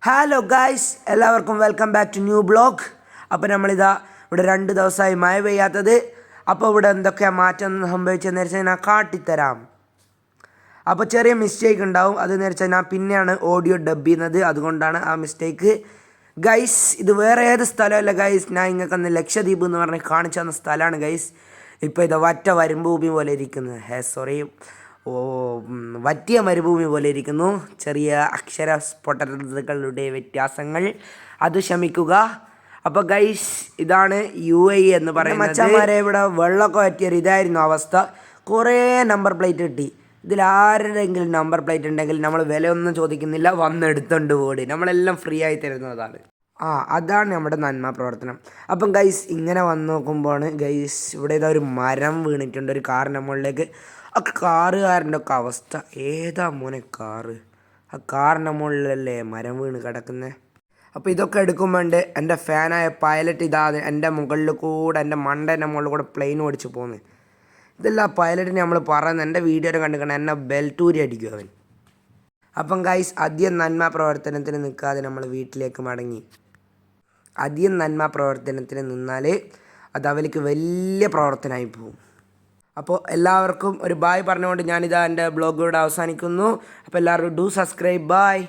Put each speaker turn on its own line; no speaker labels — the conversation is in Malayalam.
ഹലോ ഗായ്സ്, എല്ലാവർക്കും welcome back to new blog. അപ്പോൾ നമ്മളിതാ ഇവിടെ 2 ദിവസമായി മഴ പെയ്യാത്തത്. അപ്പോൾ ഇവിടെ എന്തൊക്കെയാണ് മാറ്റം സംഭവിച്ചതെന്ന് വെച്ചാൽ ഞാൻ കാട്ടിത്തരാം. അപ്പോൾ ചെറിയ മിസ്റ്റേക്ക് ഉണ്ടാവും. അതെന്ന് വെച്ചാൽ ഞാൻ പിന്നെയാണ് ഓഡിയോ ഡബ് ചെയ്യുന്നത്, അതുകൊണ്ടാണ് ആ മിസ്റ്റേക്ക്. ഗൈസ്, ഇത് വേറെ ഏത് സ്ഥലമല്ല ഗൈസ്, ഞാൻ ഇങ്ങൾക്കൊന്ന് ലക്ഷദ്വീപ് എന്ന് പറഞ്ഞ് കാണിച്ചു തന്ന സ്ഥലമാണ് ഗൈസ്. ഇപ്പോൾ ഇത് വറ്റ മരുഭൂമി പോലെ ഇരിക്കുന്നത്. വറ്റിയ മരുഭൂമി പോലെ ഇരിക്കുന്നു. ചെറിയ അക്ഷരസ്ഫുടതകളുടെ വ്യത്യാസങ്ങൾ, അത് ക്ഷമിക്കുക. അപ്പോൾ ഗൈസ്, ഇതാണ് UAE എന്ന് പറയുന്നത്. മച്ചന്മാരെ ഇവിടെ വെള്ളമൊക്കെ വറ്റിയൊരു ഇതായിരുന്നു അവസ്ഥ. കുറേ നമ്പർ പ്ലേറ്റ് കിട്ടി. ഇതിലാരുടെയെങ്കിലും നമ്പർ പ്ലേറ്റ് ഉണ്ടെങ്കിൽ നമ്മൾ വിലയൊന്നും ചോദിക്കുന്നില്ല, വന്നെടുത്തുകൊണ്ട് പോടി, നമ്മളെല്ലാം ഫ്രീ ആയി തരുന്നതാണ്. അതാണ് നമ്മുടെ നന്മ പ്രവർത്തനം. അപ്പം ഗൈസ്, ഇങ്ങനെ വന്ന് നോക്കുമ്പോഴാണ് ഗൈസ് ഇവിടെ ഇതാ ഒരു മരം വീണിട്ടുണ്ട് ഒരു കാറിൻ്റെ മുകളിലേക്ക്. ആ കാറുകാരൻ്റെ ഒക്കെ അവസ്ഥ, ഏതാ മോനെ കാറ്? ആ കാറിൻ്റെ മുകളിലല്ലേ മരം വീണ് കിടക്കുന്നത്. അപ്പോൾ ഇതൊക്കെ എടുക്കുമ്പോൾ എൻ്റെ ഫാനായ പൈലറ്റ് ഇതാ എൻ്റെ മുകളിൽ കൂടെ, എൻ്റെ മണ്ടേൻ്റെ മുകളിൽ കൂടെ പ്ലെയിൻ ഓടിച്ച് പോകുന്നത്. ഇതെല്ലാം പൈലറ്റിന് നമ്മൾ പറയുന്നത്, എൻ്റെ വീഡിയോയിൽ കണ്ടിക്കണം എന്നെ ബെൽറ്റൂരി അടിക്കും അവൻ. അപ്പം ഗൈസ്, അധികം നന്മ പ്രവർത്തനത്തിന് നിൽക്കാതെ നമ്മൾ വീട്ടിലേക്ക് മടങ്ങി. അധികം നന്മ പ്രവർത്തനത്തിന് നിന്നാൽ അത് അവർക്ക് വലിയ പ്രവർത്തനമായി പോകും. അപ്പോൾ എല്ലാവർക്കും ഒരു ബായ് പറഞ്ഞുകൊണ്ട് ഞാനിതാ എൻ്റെ ബ്ലോഗ് ഇവിടെ അവസാനിക്കുന്നു. അപ്പോൾ എല്ലാവരും ഡു സബ്സ്ക്രൈബ്. ബായ്.